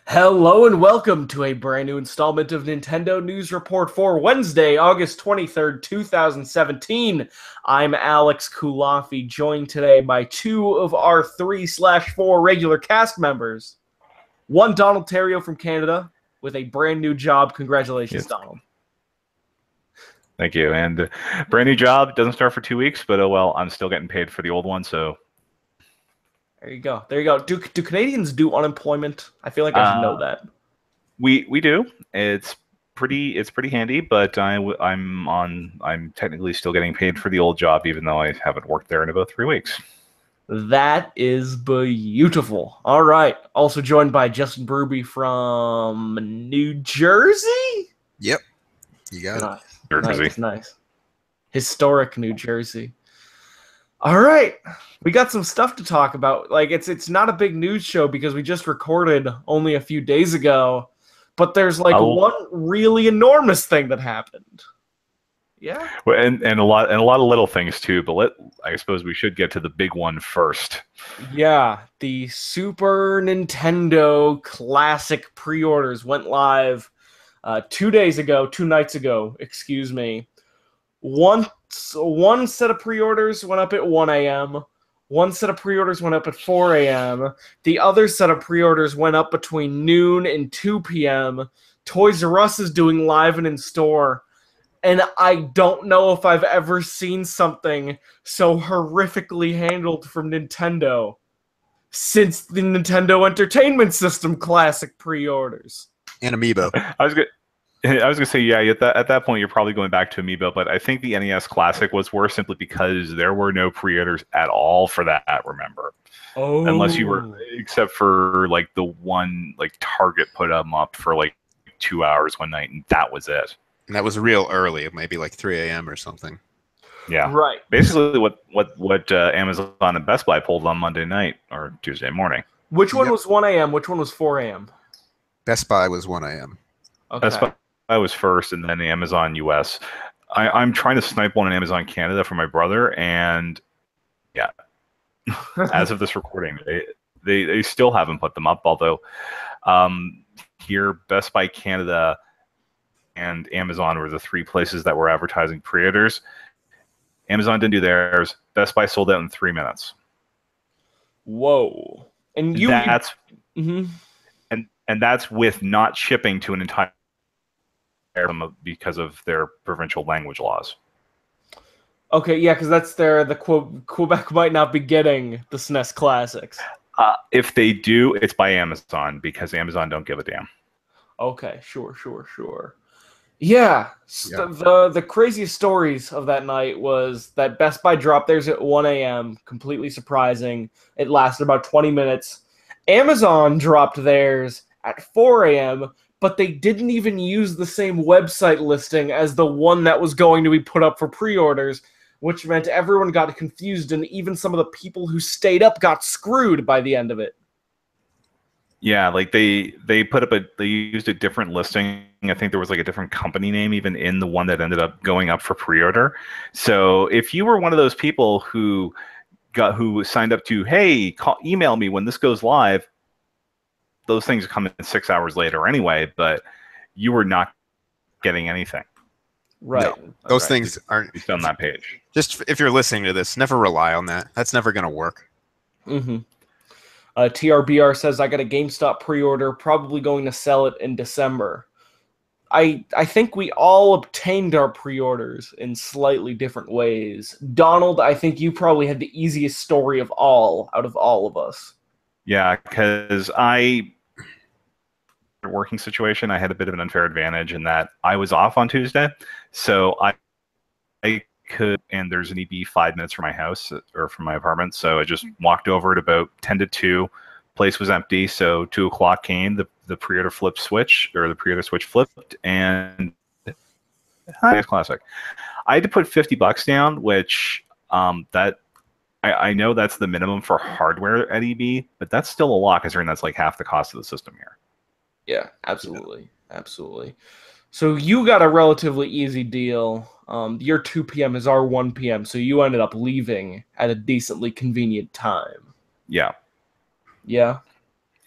Hello and welcome to a brand new installment of Nintendo News Report for Wednesday, August 23rd, 2017. I'm Alex Kulafi, joined today by two of our 3/4 regular cast members. One, Donald Terrio from Canada, with a brand new job. Congratulations, Yes. Donald. Thank you. And brand new job doesn't start for 2 weeks, but oh well, I'm still getting paid for the old one. So There you go. There you go. Do Canadians do unemployment? I feel like I should know uh, that. we do. It's pretty handy, but I'm technically still getting paid for the old job, even though I haven't worked there in about 3 weeks. That is beautiful. All right. Also joined by Justin Bruby from New Jersey. Yep, you got it. Nice, Jersey. nice. Historic New Jersey. All right, we got some stuff to talk about. Like it's not a big news show because we just recorded only a few days ago, but there's like one really enormous thing that happened. Yeah. Well, and a lot of little things too. But I suppose we should get to the big one first. Yeah, the Super Nintendo Classic pre-orders went live 2 days ago, 2 nights ago, excuse me. One set of pre-orders went up at 1 a.m. One set of pre-orders went up at 4 a.m. The other set of pre-orders went up between noon and 2 p.m. Toys R Us is doing live and in store. And I don't know if I've ever seen something so horrifically handled from Nintendo since the Nintendo Entertainment System Classic pre-orders. And Amiibo. I was gonna say, yeah. At that point, you're probably going back to Amiibo, but I think the NES Classic was worse simply because there were no pre-orders at all for that. Remember, unless you were, except for like the one like Target put them up for like 2 hours one night, and that was it. And that was real early, maybe like 3 a.m. or something. Yeah, right. Basically, what Amazon and Best Buy pulled on Monday night or Tuesday morning. Which one was 1 a.m.? Which one was 4 a.m.? Best Buy was 1 a.m. Okay. Best Buy was first, and then the Amazon US. I'm trying to snipe one in Amazon Canada for my brother, and yeah, as of this recording, they still haven't put them up. Although here, Best Buy Canada and Amazon were the three places that were advertising pre-orders. Amazon didn't do theirs. Best Buy sold out in 3 minutes. Whoa! And and that's with not shipping to an entire because of their provincial language laws. Okay, yeah, because that's the quote. Quebec might not be getting the SNES Classics. If they do, it's by Amazon because Amazon don't give a damn. Okay, sure. Yeah, the craziest stories of that night was that Best Buy dropped theirs at 1 a.m., completely surprising. It lasted about 20 minutes. Amazon dropped theirs at 4 a.m., but they didn't even use the same website listing as the one that was going to be put up for pre-orders, which meant everyone got confused, and even some of the people who stayed up got screwed by the end of it. Yeah, like they used a different listing. I think there was like a different company name even in the one that ended up going up for pre-order. So if you were one of those people who signed up to, hey, email me when this goes live, those things come in 6 hours later anyway, but you were not getting anything. Right. No, those things aren't on that page. Just if you're listening to this, never rely on that. That's never going to work. Mm-hmm. TRBR says, I got a GameStop pre-order, probably going to sell it in December. I think we all obtained our pre-orders in slightly different ways. Donald, I think you probably had the easiest story of all out of all of us. Yeah, because working situation, I had a bit of an unfair advantage in that I was off on Tuesday, so I could, and there's an EB 5 minutes from my house or from my apartment, so I just walked over at about 10 to 2. Place was empty, so 2 o'clock came. The pre-order switch flipped, and SNES Classic. I had to put $50 down, which that I know that's the minimum for hardware at EB, but that's still a lot considering that's like half the cost of the system here. Yeah, absolutely. So you got a relatively easy deal. Your 2 p.m. is our 1 p.m., so you ended up leaving at a decently convenient time. Yeah. Yeah.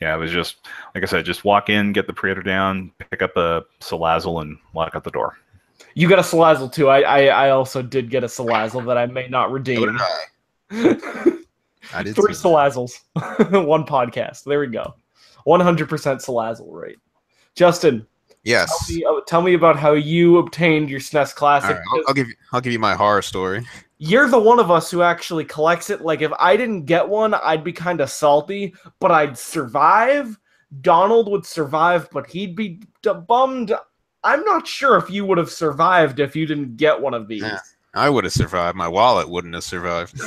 Yeah, it was just like I said, just walk in, get the pre-order down, pick up a Salazzle, and walk out the door. You got a Salazzle too. I also did get a Salazzle that I may not redeem. I did 3 too. Salazzles, 1 podcast. There we go. 100% Salazzle rate. Justin, Yes. tell me about how you obtained your SNES Classic. All right, I'll give you my horror story. You're the one of us who actually collects it. Like, if I didn't get one, I'd be kind of salty, but I'd survive. Donald would survive, but he'd be bummed. I'm not sure if you would have survived if you didn't get one of these. Yeah, I would have survived. My wallet wouldn't have survived.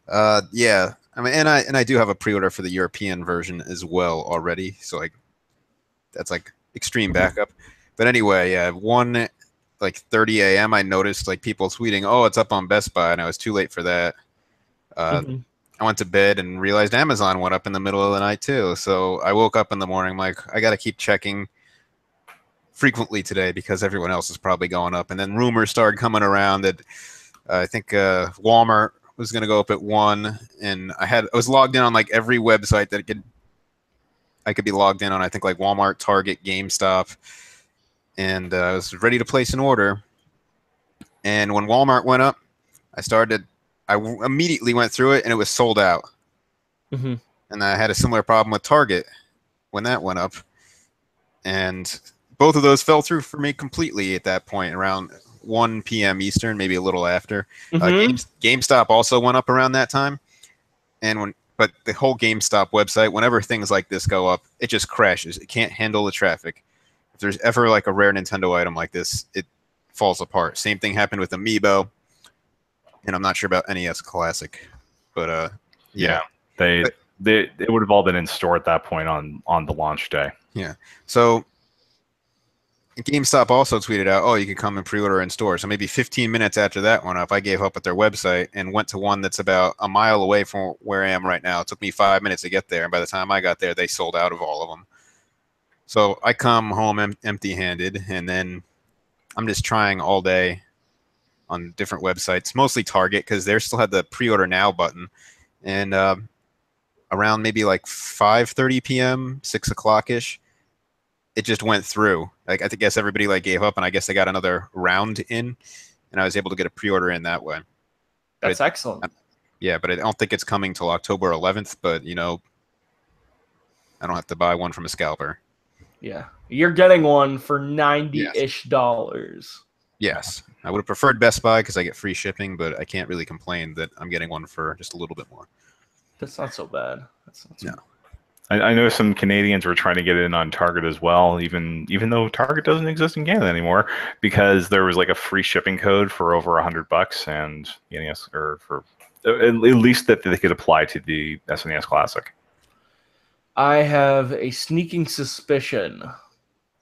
But yeah, I mean, and I do have a pre-order for the European version as well already. So like, that's like extreme backup. But anyway, yeah, 1:30 a.m. I noticed like people tweeting, "Oh, it's up on Best Buy," and I was too late for that. I went to bed and realized Amazon went up in the middle of the night too. So I woke up in the morning, I'm like, I got to keep checking frequently today because everyone else is probably going up. And then rumors started coming around that I think Walmart was going to go up at 1, and I was logged in on like every website that I could be logged in on. I think like Walmart, Target, GameStop, and I was ready to place an order. And when Walmart went up, I immediately went through it, and it was sold out. And I had a similar problem with Target when that went up, and both of those fell through for me completely at that point, around 1 p.m. Eastern, maybe a little after. GameStop also went up around that time, but the whole GameStop website, whenever things like this go up, it just crashes. It can't handle the traffic. If there's ever like a rare Nintendo item like this, it falls apart. Same thing happened with Amiibo, and I'm not sure about NES Classic, but yeah, they would have all been in store at that point on the launch day. Yeah, so GameStop also tweeted out, "Oh, you can come and pre-order in store." So maybe 15 minutes after that went up, I gave up at their website and went to one that's about a mile away from where I am right now. It took me 5 minutes to get there, and by the time I got there, they sold out of all of them. So I come home empty-handed, and then I'm just trying all day on different websites, mostly Target, because they still had the pre-order now button. And around maybe like 5:30 p.m., 6 o'clock-ish, it just went through. Like, I guess everybody like gave up, and I guess they got another round in, and I was able to get a pre-order in that way. That's excellent. Yeah, but I don't think it's coming till October 11th. But you know, I don't have to buy one from a scalper. Yeah, you're getting one for $90-ish. Yes, I would have preferred Best Buy because I get free shipping, but I can't really complain that I'm getting one for just a little bit more. That's not so bad. That's not so bad. I know some Canadians were trying to get in on Target as well, even though Target doesn't exist in Canada anymore, because there was like a free shipping code for over $100, and NES, or for at least that they could apply to the SNES Classic. I have a sneaking suspicion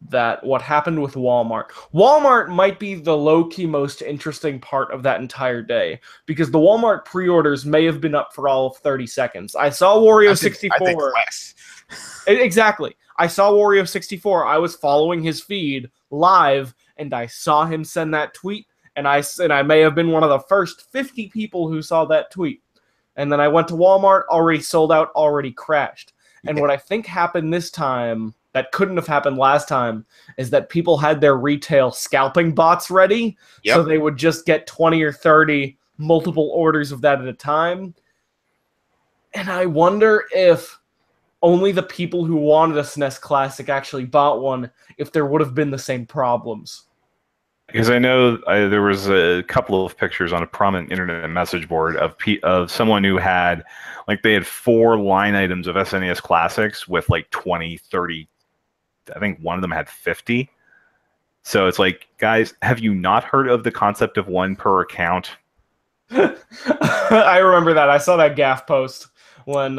that what happened with Walmart might be the low-key most interesting part of that entire day, because the Walmart pre-orders may have been up for all of 30 seconds. I saw Wario 64. I think less. Exactly. I saw Wario 64. I was following his feed live, and I saw him send that tweet, and I may have been one of the first 50 people who saw that tweet. And then I went to Walmart, already sold out, already crashed. And what I think happened this time that couldn't have happened last time is that people had their retail scalping bots ready, so they would just get 20 or 30 multiple orders of that at a time. And I wonder if only the people who wanted a SNES Classic actually bought one, if there would have been the same problems. Because I know there was a couple of pictures on a prominent internet message board of someone who had, like, they had 4 line items of SNES Classics with like 20, 30, I think one of them had 50. So it's like, guys, have you not heard of the concept of 1 per account? I remember that. I saw that gaff post when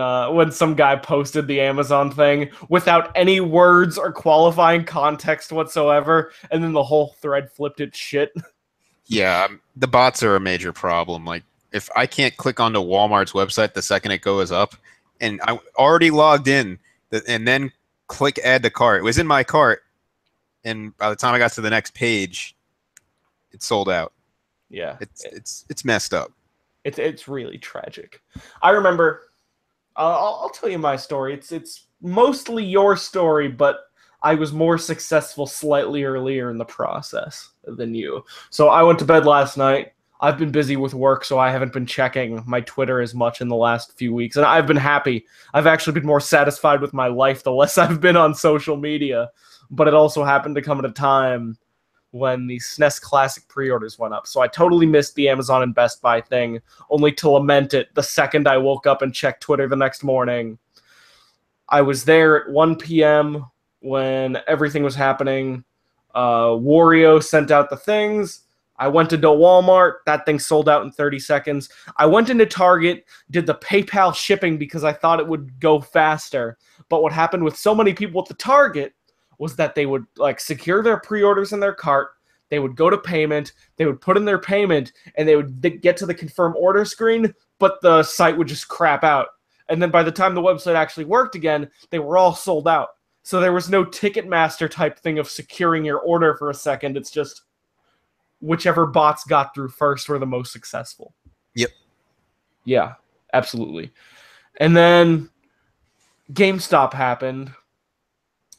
some guy posted the Amazon thing without any words or qualifying context whatsoever, and then the whole thread flipped its shit. Yeah, the bots are a major problem. Like, if I can't click onto Walmart's website the second it goes up, and I already logged in, and then click add to cart. It was in my cart, and by the time I got to the next page, it sold out. Yeah, it's messed up. It's really tragic. I remember I'll tell you my story. It's mostly your story, but I was more successful slightly earlier in the process than you. So I went to bed last night. I've been busy with work, so I haven't been checking my Twitter as much in the last few weeks, and I've been happy. I've actually been more satisfied with my life the less I've been on social media. But it also happened to come at a time when the SNES Classic pre-orders went up. So I totally missed the Amazon and Best Buy thing, only to lament it the second I woke up and checked Twitter the next morning. I was there at 1 p.m. when everything was happening. Wario sent out the things. I went into Walmart. That thing sold out in 30 seconds. I went into Target, did the PayPal shipping because I thought it would go faster. But what happened with so many people at the Target was that they would like secure their pre-orders in their cart. They would go to payment. They would put in their payment, and they would get to the confirm order screen, but the site would just crap out. And then by the time the website actually worked again, they were all sold out. So there was no Ticketmaster type thing of securing your order for a second. It's just whichever bots got through first were the most successful. Yep. Yeah, absolutely. And then GameStop happened,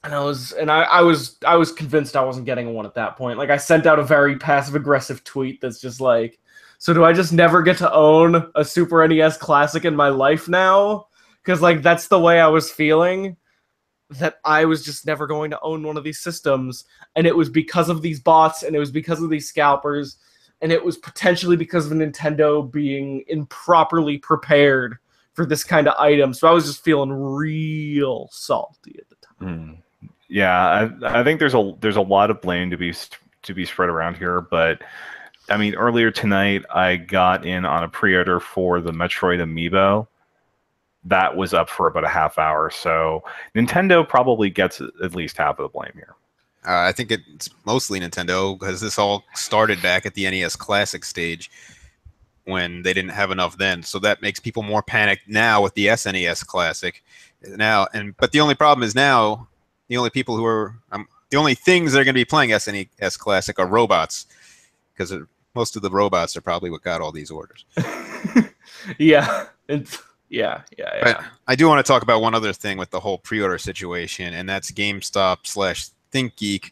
and I was convinced I wasn't getting one at that point. Like I sent out a very passive aggressive tweet that's just like, so do I just never get to own a Super NES Classic in my life now? Because like that's the way I was feeling, that I was just never going to own one of these systems. And it was because of these bots, and it was because of these scalpers, and it was potentially because of Nintendo being improperly prepared for this kind of item. So I was just feeling real salty at the time. Yeah, I think there's a lot of blame to be spread around here, but I mean, earlier tonight I got in on a pre-order for the Metroid Amiibo. That was up for about a half hour, so Nintendo probably gets at least half of the blame here. I think it's mostly Nintendo, because this all started back at the NES Classic stage when they didn't have enough then. So that makes people more panicked now with the SNES Classic. But the only problem is now the only people who are the only things that are going to be playing SNES Classic are robots, because most of the robots are probably what got all these orders. Yeah. Yeah. But I do want to talk about one other thing with the whole pre-order situation, and that's GameStop/ThinkGeek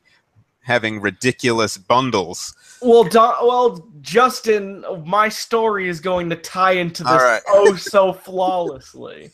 having ridiculous bundles. Well, Justin, my story is going to tie into this so flawlessly.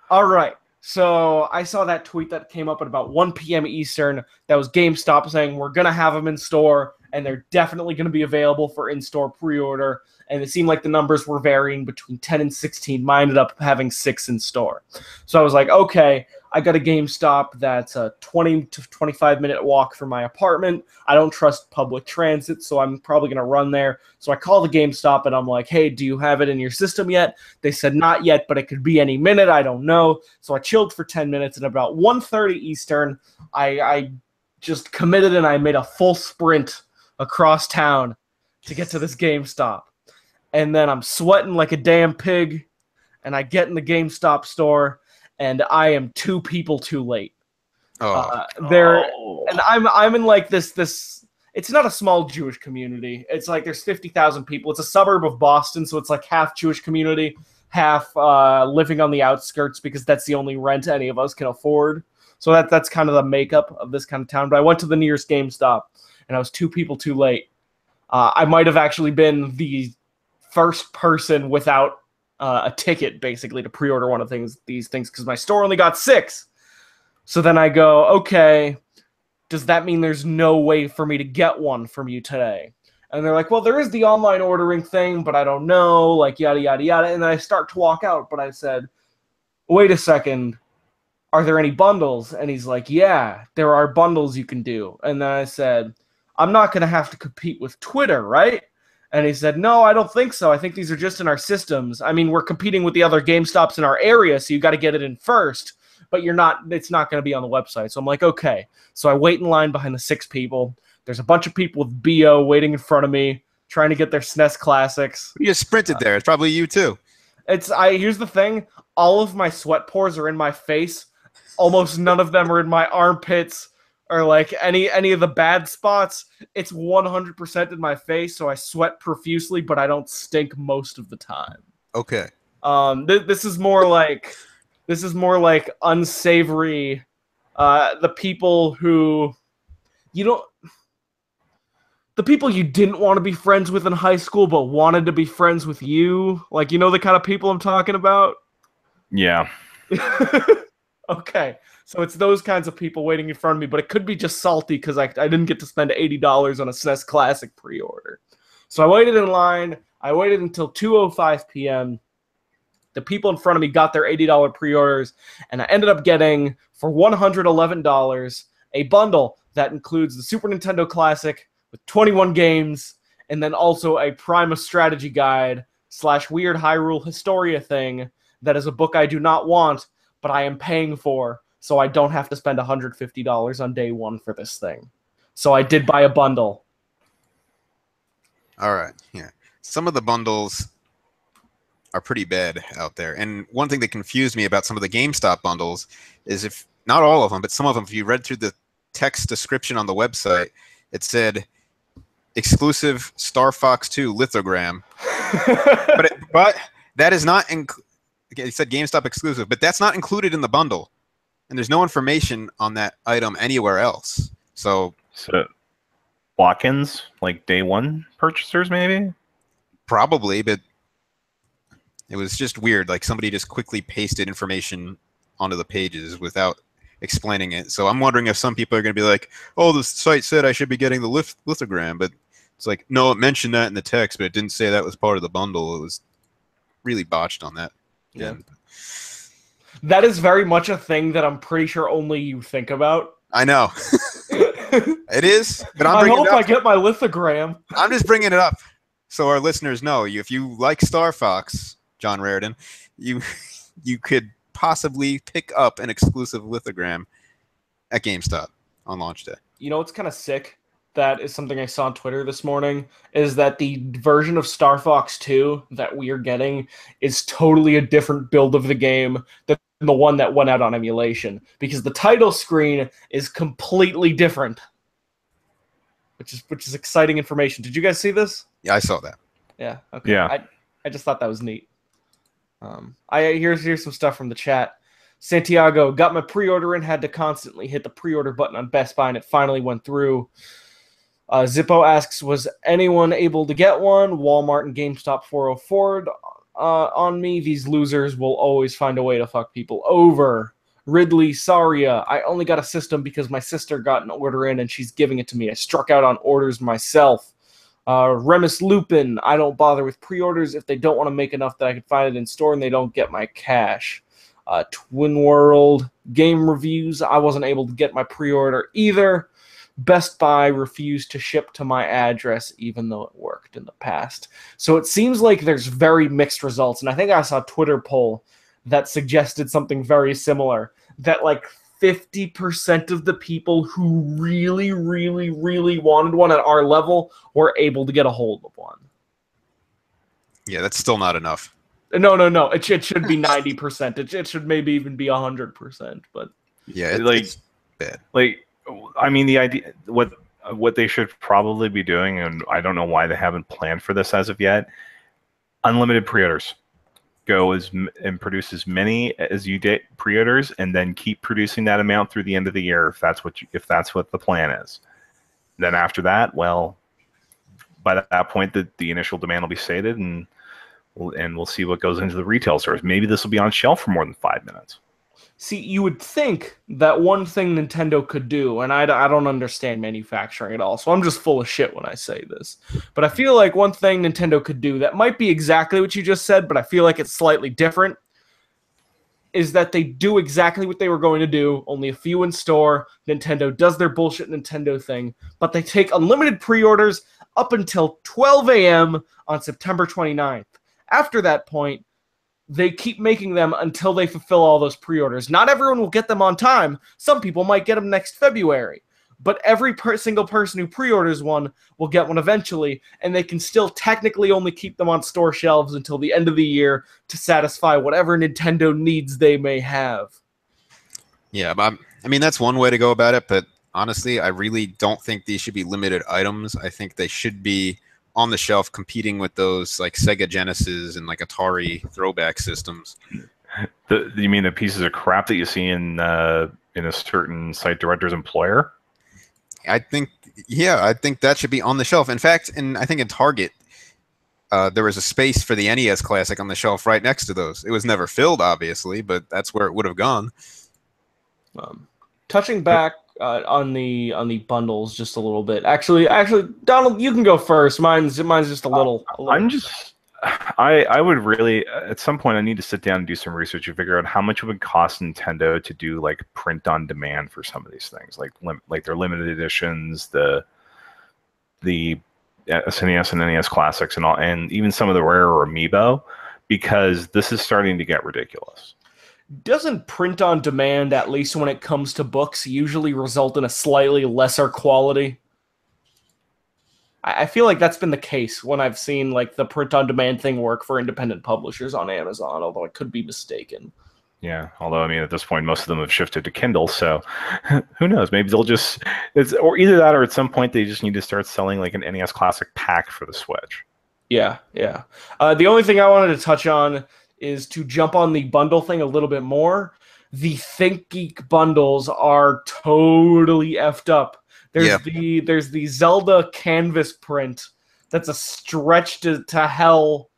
All right. So I saw that tweet that came up at about 1 p.m. Eastern. That was GameStop saying we're going to have them in store, and they're definitely going to be available for in-store pre-order. And it seemed like the numbers were varying between 10 and 16. Mine ended up having 6 in store. So I was like, okay, I got a GameStop that's a 20 to 25-minute walk from my apartment. I don't trust public transit, so I'm probably going to run there. So I call the GameStop, and I'm like, hey, do you have it in your system yet? They said not yet, but it could be any minute. I don't know. So I chilled for 10 minutes, and about 1:30 Eastern, I just committed, and I made a full sprint across town to get to this GameStop. And then I'm sweating like a damn pig, and I get in the GameStop store, and I am 2 people too late. And I'm in like this. It's not a small Jewish community. It's like there's 50,000 people. It's a suburb of Boston, so it's like half Jewish community, half living on the outskirts, because that's the only rent any of us can afford. So that's kind of the makeup of this kind of town. But I went to the nearest GameStop, and I was 2 people too late. I might have actually been the first person without a ticket, basically, to pre-order one of these things, because my store only got 6. So then I go, okay, does that mean there's no way for me to get one from you today? And they're like, well, there is the online ordering thing, but I don't know, like yada, yada, yada. And then I start to walk out, but I said, wait a second, are there any bundles? And he's like, yeah, there are bundles you can do. And then I said, I'm not going to have to compete with Twitter, right? And he said, no, I don't think so. I think these are just in our systems. I mean, we're competing with the other GameStops in our area, so you got to get it in first. But it's not going to be on the website. So I'm like, okay. So I wait in line behind the 6 people. There's a bunch of people with BO waiting in front of me, trying to get their SNES Classics. You just sprinted there. It's probably you too. Here's the thing. All of my sweat pores are in my face. Almost none of them are in my armpits or like any of the bad spots. It's 100% in my face, so I sweat profusely, but I don't stink most of the time. Okay. This is more like unsavory. The people who you don't. The people you didn't want to be friends with in high school, but wanted to be friends with you. Like, you know the kind of people I'm talking about? Yeah. Okay. So it's those kinds of people waiting in front of me, but it could be just salty because I didn't get to spend $80 on a SNES Classic pre-order. So I waited in line. I waited until 2:05 p.m. The people in front of me got their $80 pre-orders, and I ended up getting, for $111, a bundle that includes the Super Nintendo Classic with 21 games, and then also a Prima strategy guide / weird Hyrule Historia thing that is a book I do not want, but I am paying for, so I don't have to spend $150 on day one for this thing. So I did buy a bundle. All right, yeah. Some of the bundles are pretty bad out there. And one thing that confused me about some of the GameStop bundles is, if not all of them, but some of them, if you read through the text description on the website, it said exclusive Star Fox 2 lithogram. but that is not it said GameStop exclusive, but that's not included in the bundle. And there's no information on that item anywhere else. So walk-ins, like day one purchasers, maybe? Probably, but it was just weird. Like, somebody just quickly pasted information onto the pages without explaining it. So I'm wondering if some people are going to be like, oh, the site said I should be getting the lithogram. But it's like, no, it mentioned that in the text, but it didn't say that was part of the bundle. It was really botched on that. Yeah. And that is very much a thing that I'm pretty sure only you think about. I know. It is, but I hope I get my lithogram. I'm just bringing it up so our listeners know. If you like Star Fox, John Raridan, you could possibly pick up an exclusive lithogram at GameStop on launch day. You know what's kind of sick? That is something I saw on Twitter this morning, is that the version of Star Fox 2 that we are getting is totally a different build of the game than the one that went out on emulation, because the title screen is completely different, which is exciting information. Did you guys see this? Yeah, I saw that. Yeah. Okay. Yeah. I just thought that was neat. Here's some stuff from the chat. Santiago, got my pre-order in, had to constantly hit the pre-order button on Best Buy, and it finally went through. Zippo asks, was anyone able to get one? Walmart and GameStop 404'd on me. These losers will always find a way to fuck people over. Ridley Saria, I only got a system because my sister got an order in and she's giving it to me. I struck out on orders myself. Remus Lupin, I don't bother with pre-orders if they don't want to make enough that I can find it in store and they don't get my cash. Twin World Game Reviews, I wasn't able to get my pre-order either. Best Buy refused to ship to my address even though it worked in the past. So it seems like there's very mixed results, and I think I saw a Twitter poll that suggested something very similar, that like 50% of the people who really, really, really wanted one at our level were able to get a hold of one. Yeah, that's still not enough. No. It should be 90%. It should maybe even be 100%. But yeah, it's bad. Like, I mean, the idea, what they should probably be doing, and I don't know why they haven't planned for this as of yet, unlimited pre-orders. Go and produce as many as you get pre-orders, and then keep producing that amount through the end of the year if that's what the plan is. Then after that, well, by that point, the initial demand will be sated, and we'll see what goes into the retail stores. Maybe this will be on shelf for more than 5 minutes. See, you would think that one thing Nintendo could do, and I don't understand manufacturing at all, so I'm just full of shit when I say this, but I feel like one thing Nintendo could do that might be exactly what you just said, but I feel like it's slightly different, is that they do exactly what they were going to do, only a few in store. Nintendo does their bullshit Nintendo thing, but they take unlimited pre-orders up until 12 a.m. on September 29th. After that point, they keep making them until they fulfill all those pre-orders. Not everyone will get them on time. Some people might get them next February. But every single person who pre-orders one will get one eventually, and they can still technically only keep them on store shelves until the end of the year to satisfy whatever Nintendo needs they may have. Yeah, but I mean, that's one way to go about it, but honestly, I really don't think these should be limited items. I think they should be on the shelf, competing with those like Sega Genesis and like Atari throwback systems. You mean the pieces of crap that you see in a certain site director's employer? I think that should be on the shelf. In fact, I think in Target, there was a space for the NES Classic on the shelf right next to those. It was never filled, obviously, but that's where it would have gone. Touching back on the bundles just a little bit. Actually, Donald, you can go first. Mine's just a little. I would really, at some point, I need to sit down and do some research and figure out how much it would cost Nintendo to do like print on demand for some of these things, like their limited editions, the SNES and NES Classics, and all, and even some of the rarer amiibo, because this is starting to get ridiculous. Doesn't print on demand, at least when it comes to books, usually result in a slightly lesser quality? I feel like that's been the case when I've seen like the print-on-demand thing work for independent publishers on Amazon, although I could be mistaken. Yeah, although, I mean, at this point, most of them have shifted to Kindle, so who knows? Maybe they'll just... or either that, or at some point, they just need to start selling like an NES Classic pack for the Switch. Yeah. The only thing I wanted to touch on is to jump on the bundle thing a little bit more. The ThinkGeek bundles are totally effed up. There's the Zelda canvas print that's a stretch to hell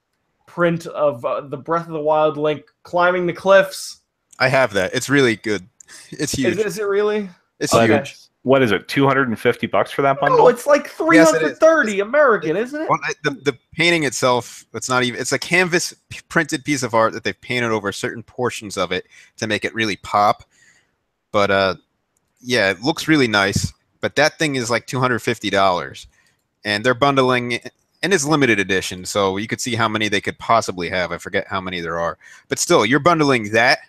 print of the Breath of the Wild Link climbing the cliffs. I have that. It's really good. It's huge. Is it really? It's Okay. huge. What is it, $250 for that bundle? No, it's like $330 American, isn't it? Well, the painting itself, it's not even. It's a canvas printed piece of art that they've painted over certain portions of it to make it really pop. But yeah, it looks really nice. But that thing is like $250, and they're bundling, and it's limited edition, so you could see how many they could possibly have. I forget how many there are, but still, you're bundling that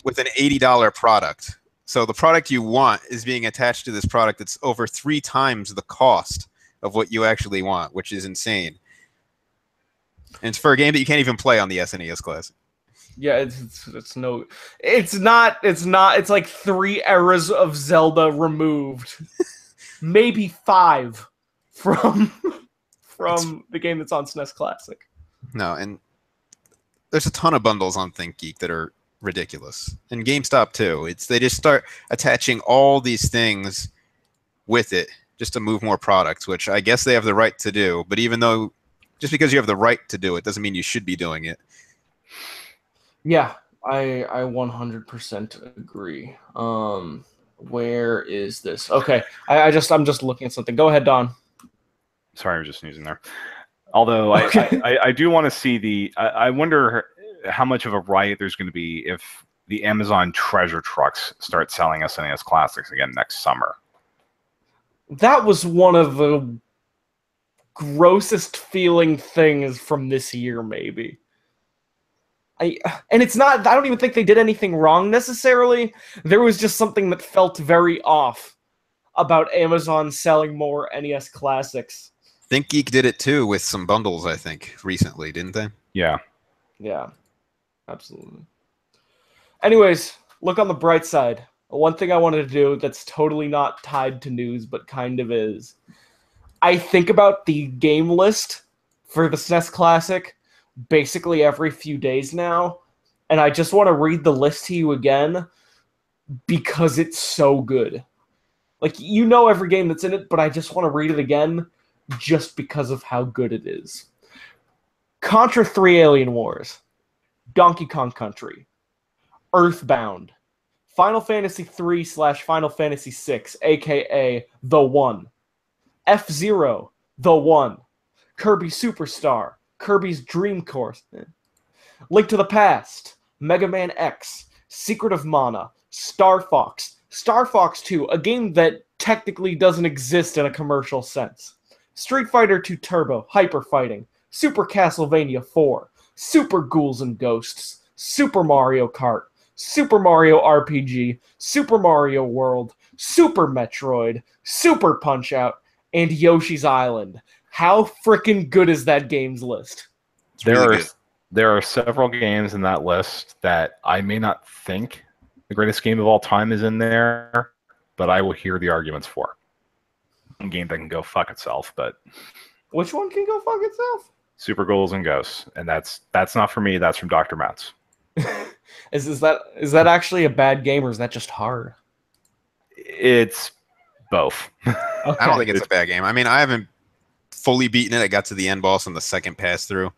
with an $80 product. So the product you want is being attached to this product that's over 3 times the cost of what you actually want, which is insane. And it's for a game that you can't even play on the SNES Classic. Yeah, it's like 3 eras of Zelda removed. Maybe 5 from the game that's on SNES Classic. No, and there's a ton of bundles on ThinkGeek that are ridiculous. And GameStop too. They just start attaching all these things with it just to move more products, which I guess they have the right to do. But even though, just because you have the right to do it doesn't mean you should be doing it. Yeah, I 100% agree. Where is this? Okay, I'm just looking at something. Go ahead, Don. Sorry, I was just sneezing there. Although Okay. I do want to see I wonder how much of a riot there's going to be if the Amazon treasure trucks start selling SNES Classics again next summer. That was one of the grossest feeling things from this year, maybe. And it's not, I don't even think they did anything wrong necessarily. There was just something that felt very off about Amazon selling more NES Classics. ThinkGeek did it too with some bundles, I think, recently, didn't they? Yeah. Yeah, absolutely. Anyways, look on the bright side. One thing I wanted to do that's totally not tied to news, but kind of is. I think about the game list for the SNES Classic basically every few days now, and I just want to read the list to you again because it's so good. Like, you know every game that's in it, but I just want to read it again just because of how good it is. Contra 3 Alien Wars, Donkey Kong Country, Earthbound, Final Fantasy 3/Final Fantasy 6, aka The One, F-Zero, The One, Kirby Superstar, Kirby's Dream Course, Link to the Past, Mega Man X, Secret of Mana, Star Fox 2, a game that technically doesn't exist in a commercial sense, Street Fighter 2 Turbo, Hyper Fighting, Super Castlevania 4, Super Ghouls and Ghosts, Super Mario Kart, Super Mario RPG, Super Mario World, Super Metroid, Super Punch-Out, and Yoshi's Island. How freaking good is that games list? There are several games in that list that I may not think the greatest game of all time is in there, but I will hear the arguments for. A game that can go fuck itself, but Which one can go fuck itself? Super Ghouls and Ghosts, and that's not for me. That's from Dr. Metz. Is that actually a bad game, or is that just hard? It's both. Okay. I don't think it's a bad game. I mean, I haven't fully beaten it. I got to the end boss on the second pass through,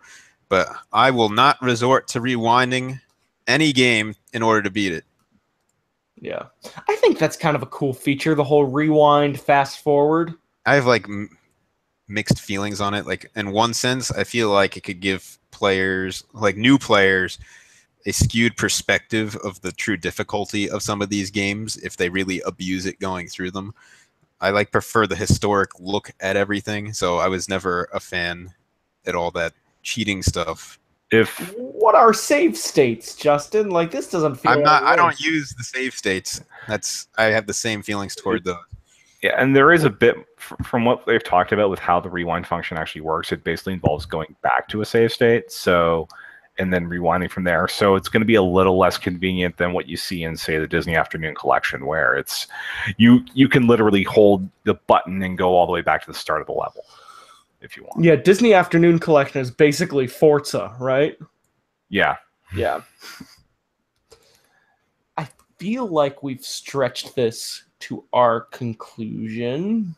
but I will not resort to rewinding any game in order to beat it. Yeah, I think that's kind of a cool feature. The whole rewind, fast forward. I have like mixed feelings on it. Like in one sense, I feel like it could give players, like new players, a skewed perspective of the true difficulty of some of these games if they really abuse it going through them. I like prefer the historic look at everything, so I was never a fan at all that cheating stuff. What are save states, Justin? Like, this doesn't feel. I don't use the save states. I have the same feelings toward those. Yeah, and there is a bit from what they've talked about with how the rewind function actually works. It basically involves going back to a save state, and then rewinding from there. So it's going to be a little less convenient than what you see in, say, the Disney Afternoon Collection, where it's you can literally hold the button and go all the way back to the start of the level if you want. Yeah, Disney Afternoon Collection is basically Forza, right? Yeah. Yeah. I feel like we've stretched this to our conclusion.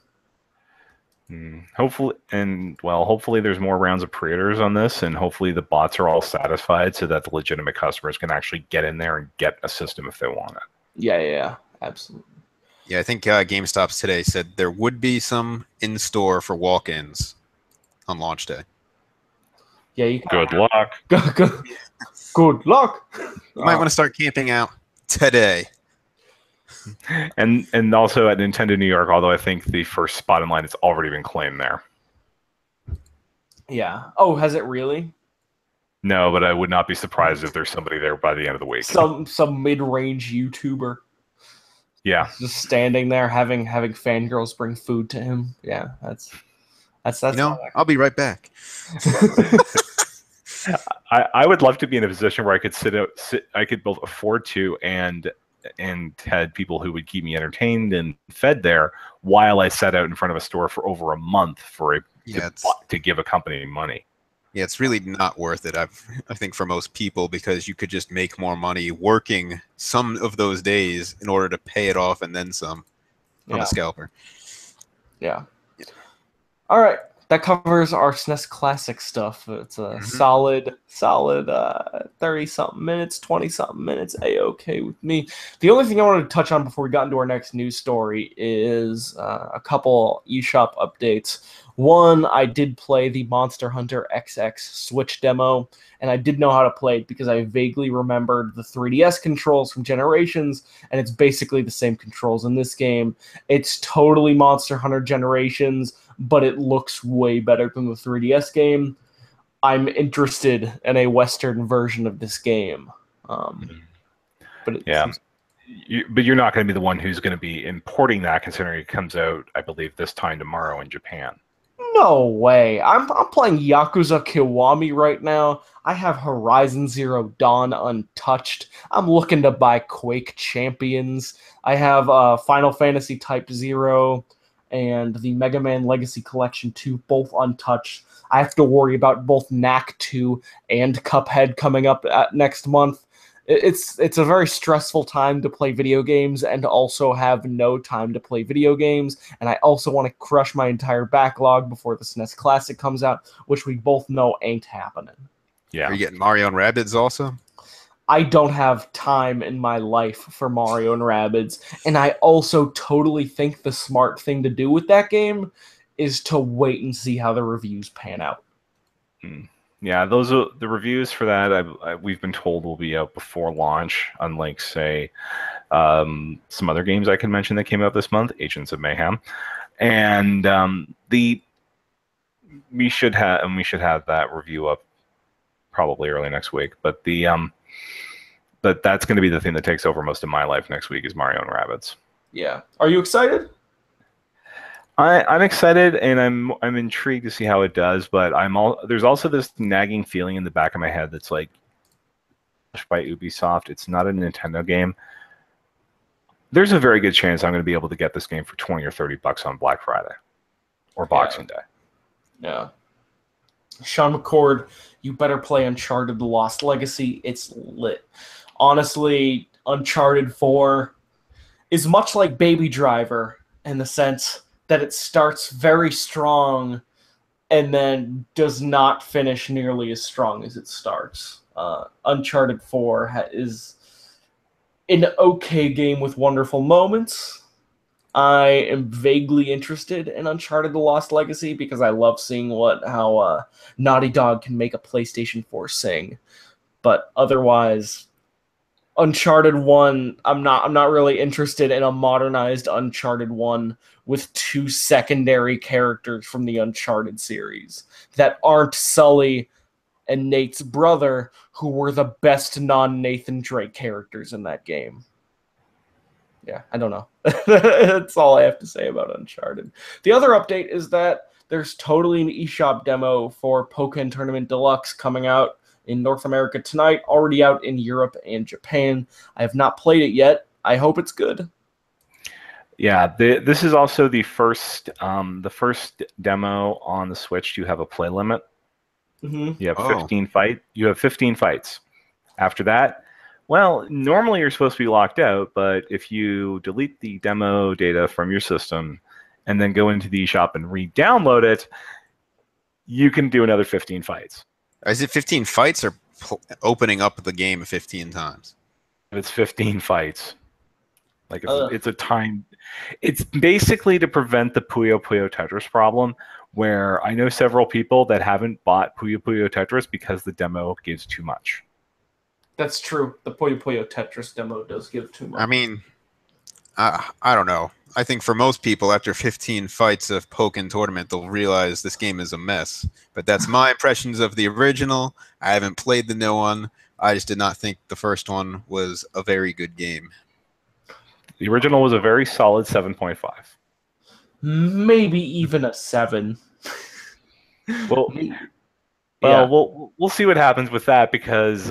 Hopefully there's more rounds of pre-orders on this, and hopefully the bots are all satisfied so that the legitimate customers can actually get in there and get a system if they want it. Yeah, absolutely. Yeah, I think GameStop today said there would be some in store for walk-ins on launch day. Yeah, you good luck. Good luck. You might want to start camping out today. And also at Nintendo New York, although I think the first spot in line has already been claimed there. Yeah. Oh, has it really? No, but I would not be surprised if there's somebody there by the end of the week. Some mid-range YouTuber. Yeah. Just standing there having fangirls bring food to him. Yeah, that's. You know, I'll be right back. I would love to be in a position where I could I could both afford to and had people who would keep me entertained and fed there while I sat out in front of a store for over a month to give a company money. Yeah, it's really not worth it. I think for most people, because you could just make more money working some of those days in order to pay it off and then some from a scalper. Yeah. All right. That covers our SNES Classic stuff. It's a solid 30-something minutes, 20-something minutes, A-okay with me. The only thing I wanted to touch on before we got into our next news story is a couple eShop updates. One, I did play the Monster Hunter XX Switch demo, and I did know how to play it because I vaguely remembered the 3DS controls from Generations, and it's basically the same controls in this game. It's totally Monster Hunter Generations, but it looks way better than the 3DS game. I'm interested in a Western version of this game. But you're not going to be the one who's going to be importing that, considering it comes out, I believe, this time tomorrow in Japan. No way. I'm playing Yakuza Kiwami right now. I have Horizon Zero Dawn untouched. I'm looking to buy Quake Champions. I have Final Fantasy Type 0 and the Mega Man Legacy Collection 2, both untouched. I have to worry about both Knack 2 and Cuphead coming up next month. It's a very stressful time to play video games and also have no time to play video games. And I also want to crush my entire backlog before the SNES Classic comes out, which we both know ain't happening. Yeah. Are you getting Mario and Rabbids also? I don't have time in my life for Mario and Rabbids. And I also totally think the smart thing to do with that game is to wait and see how the reviews pan out. Yeah, those are the reviews for that. We've been told will be out before launch, unlike, say, some other games I can mention that came out this month, Agents of Mayhem, and we should have that review up probably early next week. But but that's going to be the thing that takes over most of my life next week is Mario and Rabbids. Yeah, are you excited? I'm excited and I'm intrigued to see how it does, but there's also this nagging feeling in the back of my head that's like, by Ubisoft, it's not a Nintendo game. There's a very good chance I'm going to be able to get this game for $20 or $30 on Black Friday or Boxing Day. Yeah. Sean McCord, you better play Uncharted The Lost Legacy. It's lit. Honestly, Uncharted 4 is much like Baby Driver in the sense that it starts very strong and then does not finish nearly as strong as it starts. Uncharted 4 is an okay game with wonderful moments. I am vaguely interested in Uncharted: The Lost Legacy because I love seeing how Naughty Dog can make a PlayStation 4 sing. But otherwise, Uncharted 1, I'm not really interested in a modernized Uncharted 1 with 2 secondary characters from the Uncharted series that aren't Sully and Nate's brother, who were the best non-Nathan Drake characters in that game. Yeah, I don't know. That's all I have to say about Uncharted. The other update is that there's totally an eShop demo for Pokken Tournament Deluxe coming out in North America tonight, already out in Europe and Japan. I have not played it yet. I hope it's good. Yeah, this is also the first demo on the Switch to have a play limit. Mm-hmm. You have 15 You have 15 fights. After that, well, normally you're supposed to be locked out, but if you delete the demo data from your system and then go into the eShop and re-download it, you can do another 15 fights. Is it 15 fights or opening up the game 15 times? It's 15 fights. Like it's a time. It's basically to prevent the Puyo Puyo Tetris problem, where I know several people that haven't bought Puyo Puyo Tetris because the demo gives too much. That's true. The Puyo Puyo Tetris demo does give too much. I mean, I don't know. I think for most people, after 15 fights of Pokken Tournament, they'll realize this game is a mess. But that's my impressions of the original. I haven't played the new one. I just did not think the first one was a very good game. The original was a very solid 7.5. Maybe even a 7. Well, yeah. we'll see what happens with that because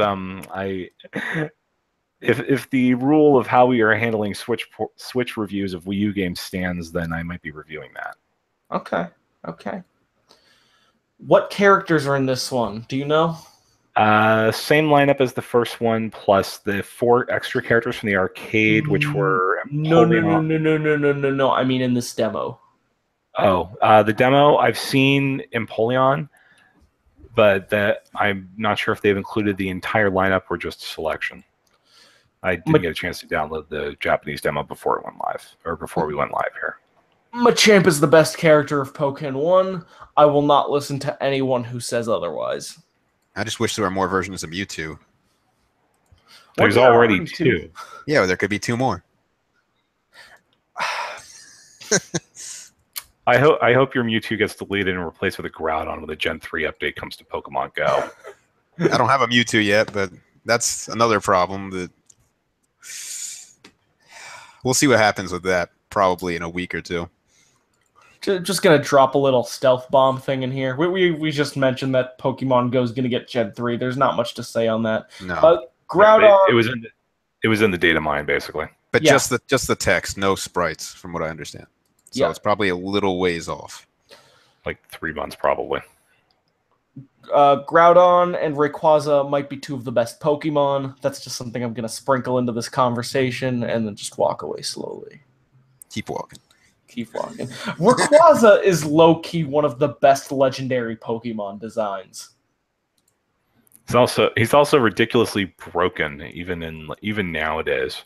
if the rule of how we are handling Switch reviews of Wii U games stands, then I might be reviewing that. Okay. What characters are in this one? Do you know? Same lineup as the first one, plus the 4 extra characters from the arcade, which were no. I mean, in this demo. Oh, the demo I've seen Empoleon, but that I'm not sure if they've included the entire lineup or just a selection. I didn't get a chance to download the Japanese demo before it went live, or before we went live here. Machamp is the best character of Pokken 1. I will not listen to anyone who says otherwise. I just wish there were more versions of Mewtwo. There's already 2. Yeah, well, there could be 2 more. I hope your Mewtwo gets deleted and replaced with a Groudon when the Gen 3 update comes to Pokemon Go. I don't have a Mewtwo yet, but that's another problem. That we'll see what happens with that probably in a week or 2. Just gonna drop a little stealth bomb thing in here. We just mentioned that Pokemon Go is gonna get Gen 3. There's not much to say on that. No, Groudon. It was in the data mine basically. But yeah. just the text, no sprites, from what I understand. So it's probably a little ways off. Like 3 months probably. Groudon and Rayquaza might be 2 of the best Pokemon. That's just something I'm gonna sprinkle into this conversation and then just walk away slowly. Keep walking. Rayquaza is low-key one of the best legendary Pokemon designs. He's also ridiculously broken, even nowadays.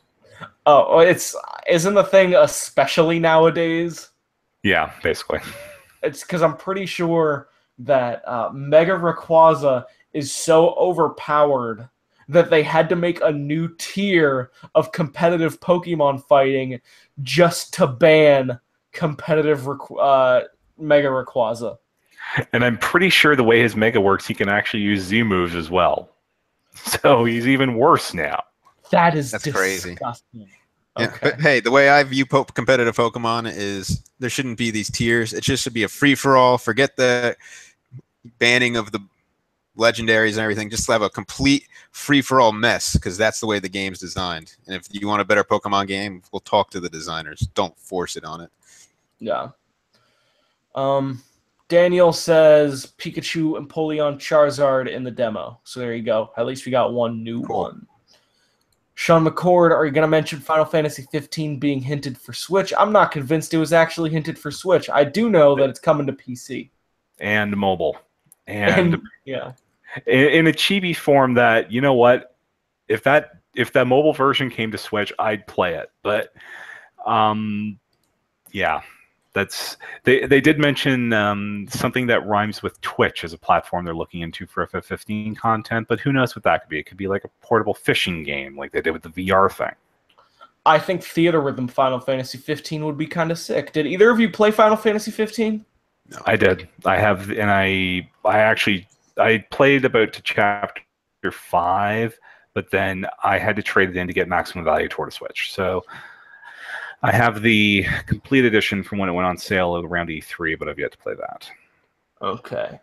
Oh, isn't the thing especially nowadays? Yeah, basically. It's because I'm pretty sure that Mega Rayquaza is so overpowered that they had to make a new tier of competitive Pokemon fighting just to ban competitive Mega Rayquaza. And I'm pretty sure the way his Mega works, he can actually use Z moves as well. So he's even worse now. That's crazy. Okay. Yeah, but hey, the way I view competitive Pokemon is there shouldn't be these tiers. It just should be a free-for-all. Forget the banning of the legendaries and everything. Just have a complete free-for-all mess because that's the way the game's designed. And if you want a better Pokemon game, we'll talk to the designers. Don't force it on it. Yeah. Daniel says Pikachu, Empoleon, Charizard in the demo. So there you go. At least we got one new one. Sean McCord, are you going to mention Final Fantasy 15 being hinted for Switch? I'm not convinced it was actually hinted for Switch. I do know that it's coming to PC. And mobile. And yeah. In a chibi form that, you know what? If that mobile version came to Switch, I'd play it. But yeah. They did mention something that rhymes with Twitch as a platform they're looking into for FF15 content, but who knows what that could be? It could be like a portable fishing game, like they did with the VR thing. I think Theater Rhythm Final Fantasy 15 would be kind of sick. Did either of you play Final Fantasy 15? No. I did. I have, and I played about to chapter 5, but then I had to trade it in to get maximum value toward a Switch. So I have the complete edition from when it went on sale around E3, but I've yet to play that. Okay.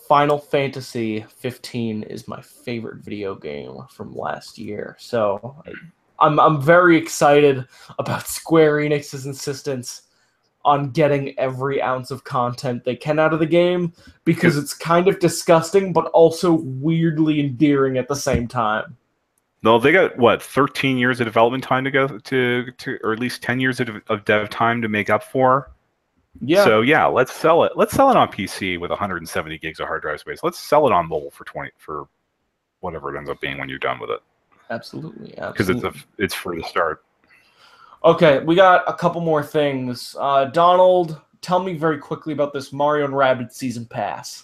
Final Fantasy 15 is my favorite video game from last year. So I'm very excited about Square Enix's insistence on getting every ounce of content they can out of the game, because it's kind of disgusting, but also weirdly endearing at the same time. No, they got, what, 13 years of development time to go to or at least 10 years of dev time to make up for. Yeah. So yeah, let's sell it. Let's sell it on PC with 170 gigs of hard drive space. Let's sell it on mobile for whatever it ends up being when you're done with it. Absolutely. Because it's free to start. Okay, we got a couple more things. Donald, tell me very quickly about this Mario and Rabbids Season Pass.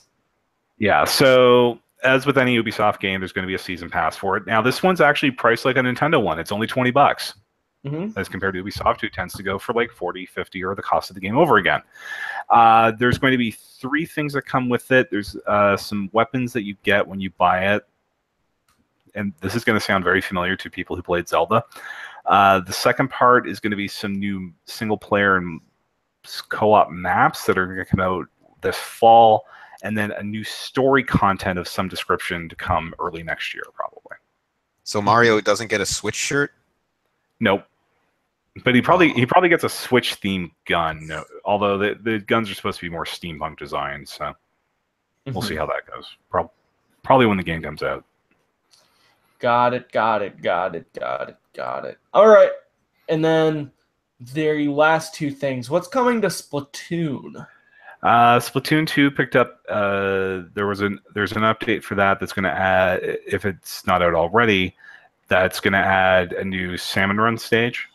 Yeah, so as with any Ubisoft game, there's going to be a season pass for it. Now, this one's actually priced like a Nintendo one. It's only $20 as compared to Ubisoft, who tends to go for like 40, 50, or the cost of the game over again. There's going to be 3 things that come with it. There's some weapons that you get when you buy it. And this is going to sound very familiar to people who played Zelda. The second part is going to be some new single-player and co-op maps that are going to come out this fall, and then a new story content of some description to come early next year, probably. So Mario doesn't get a Switch shirt? Nope. But he probably gets a Switch-themed gun, although the guns are supposed to be more steampunk designed, so we'll see how that goes. Probably when the game comes out. Got it. All right. And then the last 2 things. What's coming to Splatoon? Splatoon 2 picked up. There's an update for that's going to add, if it's not out already, that's going to add a new Salmon Run stage.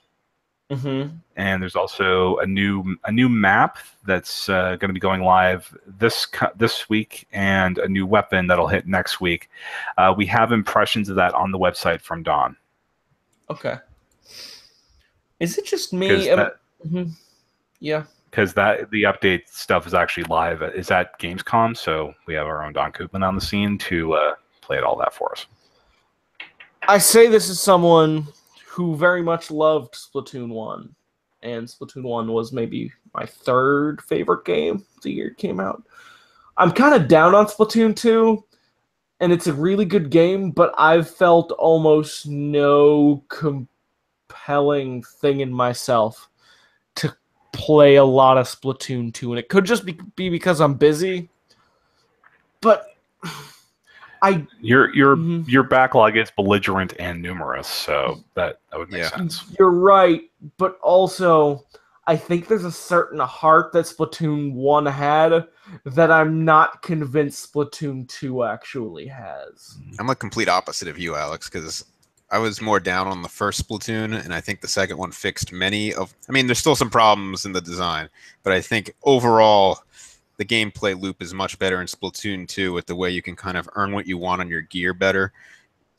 And there's also a new map that's going to be going live this week, and a new weapon that'll hit next week. We have impressions of that on the website from Dawn. Okay. Is it just me? Yeah. Because the update stuff is actually live. Is at Gamescom, so we have our own Don Koopman on the scene to play all that for us. I say this as someone who very much loved Splatoon 1. And Splatoon 1 was maybe my 3rd favorite game the year it came out. I'm kind of down on Splatoon 2, and it's a really good game, but I've felt almost no compelling thing in myself to play a lot of Splatoon 2. And it could just be because I'm busy, but your backlog is belligerent and numerous, so that would make sense. You're right, but also I think there's a certain heart that Splatoon 1 had that I'm not convinced Splatoon 2 actually has. I'm the complete opposite of you, Alex, because I was more down on the first Splatoon, and I think the second one fixed there's still some problems in the design, but I think overall the gameplay loop is much better in Splatoon 2 with the way you can kind of earn what you want on your gear better.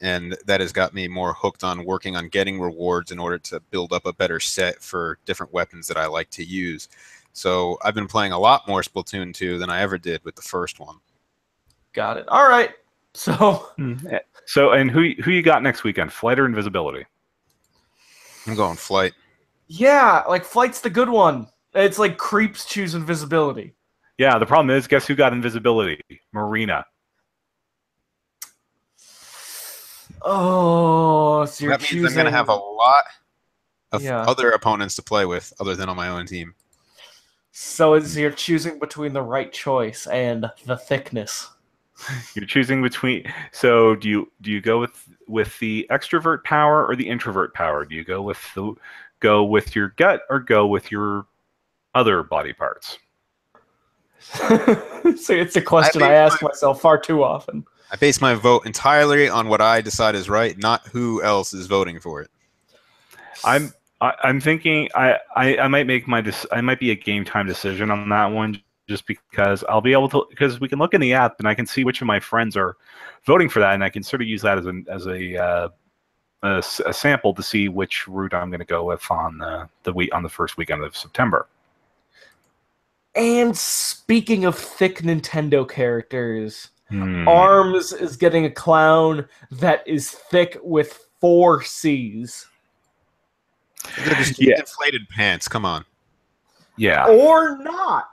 And that has got me more hooked on working on getting rewards in order to build up a better set for different weapons that I like to use. So I've been playing a lot more Splatoon 2 than I ever did with the first one. Got it. All right. So and who you got next weekend? Flight or Invisibility? I'm going Flight. Yeah, like Flight's the good one. It's like creeps choose Invisibility. Yeah, the problem is, guess who got Invisibility? Marina. Oh, so that means I'm going to have a lot of other opponents to play with other than on my own team. So you're choosing between the right choice and the thickness. You're choosing between. So do you go with the extrovert power or the introvert power? Do you go with your gut or go with your other body parts? So it's a question I ask myself far too often. I base my vote entirely on what I decide is right, not who else is voting for it. I'm thinking I might make I might be a game time decision on that one, just because I'll be able to, because we can look in the app and I can see which of my friends are voting for that, and I can sort of use that as a sample to see which route I'm going to go with on the first weekend of September. And speaking of thick Nintendo characters, ARMS is getting a clown that is thick with 4 C's. They're just inflated pants. Come on. Yeah. Or not,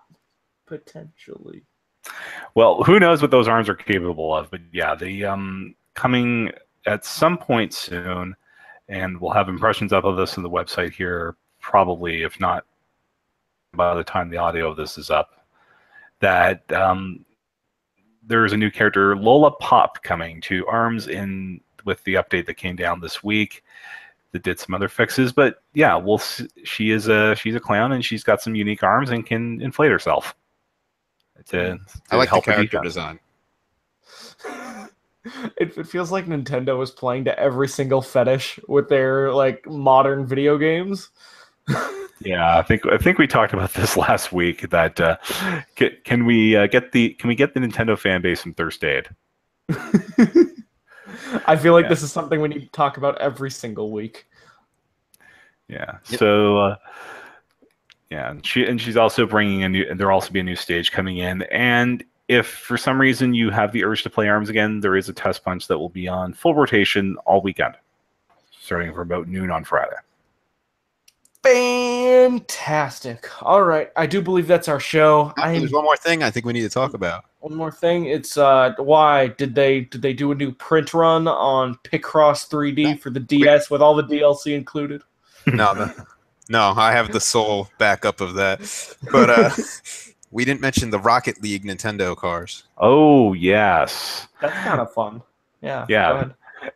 potentially. Well, who knows what those arms are capable of? But yeah, they coming at some point soon, and we'll have impressions of this on the website here, probably, if not by the time the audio of this is up, that there's a new character, Lola Pop, coming to ARMS with the update that came down this week that did some other fixes. But yeah, she's a clown, and she's got some unique arms and can inflate herself. I like the character design. It feels like Nintendo is playing to every single fetish with their like modern video games. Yeah, I think we talked about this last week. That can we get the Nintendo fan base some thirst aid? I feel like this is something we need to talk about every single week. Yeah. Yep. So she's also bringing there'll also be a new stage coming in, and if for some reason you have the urge to play ARMS again, there is a test punch that will be on full rotation all weekend, starting from about noon on Friday. Fantastic. All right, I do believe that's our show. There's one more thing I think we need to talk about. One more thing. It's why did they do a new print run on Picross 3D for the DS with all the DLC included? No, I have the sole backup of that. But we didn't mention the Rocket League Nintendo cars. Oh yes, that's kind of fun. Yeah. Yeah.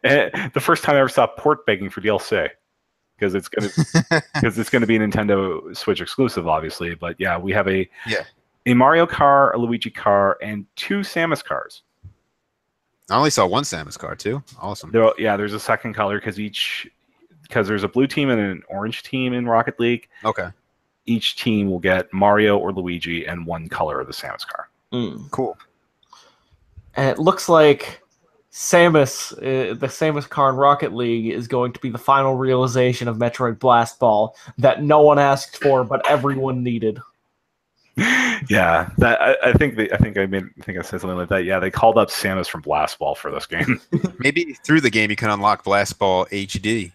The first time I ever saw port begging for DLC. Because it's gonna be a Nintendo Switch exclusive, obviously. But yeah, we have a Mario car, a Luigi car, and 2 Samus cars. I only saw 1 Samus car too. Awesome. There's a second color because there's a blue team and an orange team in Rocket League. Okay. Each team will get Mario or Luigi and 1 color of the Samus car. Cool. And it looks like Samus, the Samus car in Rocket League, is going to be the final realization of Metroid Blast Ball that no one asked for, but everyone needed. Yeah, I think I said something like that. Yeah, they called up Samus from Blast Ball for this game. Maybe through the game you can unlock Blast Ball HD.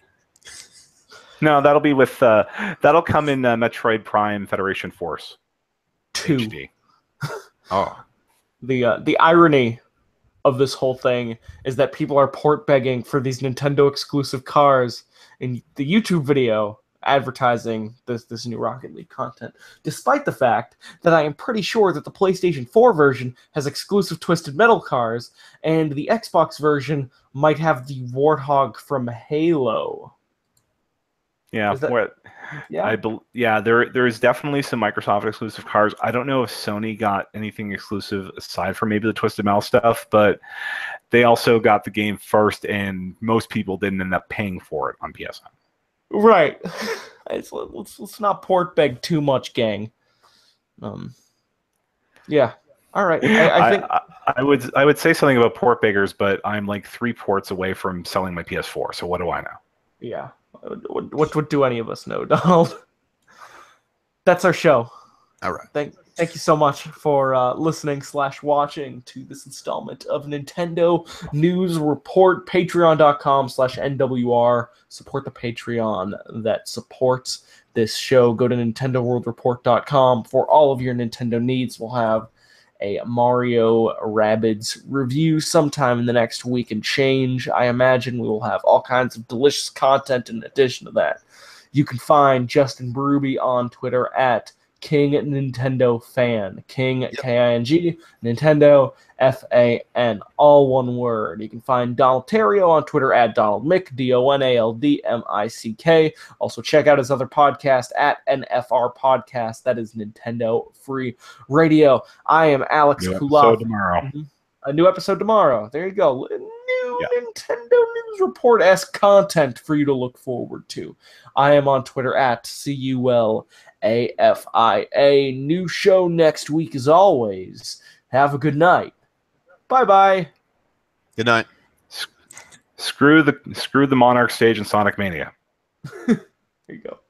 No, that'll be with that'll come in Metroid Prime Federation Force 2 HD. Oh, the irony of this whole thing is that people are port begging for these Nintendo exclusive cars in the YouTube video advertising this new Rocket League content, despite the fact that I am pretty sure that the PlayStation 4 version has exclusive Twisted Metal cars, and the Xbox version might have the Warthog from Halo. Yeah, there is definitely some Microsoft exclusive cars. I don't know if Sony got anything exclusive aside from maybe the Twisted Metal stuff, but they also got the game first, and most people didn't end up paying for it on PSN. Right. Let's not port beg too much, gang. Yeah. All right. I think I would say something about port beggars, but I'm like 3 ports away from selling my PS4. So what do I know? Yeah. What do any of us know, Donald? That's our show. All right. Thank you so much for listening/watching to this installment of Nintendo News Report. Patreon.com/NWR. Support the Patreon that supports this show. Go to NintendoWorldReport.com for all of your Nintendo needs. We'll have a Mario Rabbids review sometime in the next week and change. I imagine we will have all kinds of delicious content in addition to that. You can find Justin Berube on Twitter at King Nintendo Fan. King, K-I-N-G, Nintendo, F-A-N. All one word. You can find Donald Terrio on Twitter at Donald Mick, DONALDMICK. Also, check out his other podcast at NFR Podcast. That is Nintendo Free Radio. I am Alex New Kulov. episode tomorrow. A new episode tomorrow. There you go. New Nintendo News Report-esque content for you to look forward to. I am on Twitter at CULAFIA. New show next week as always. Have a good night. Bye-bye. Good night. Screw the Monarch stage in Sonic Mania. There you go.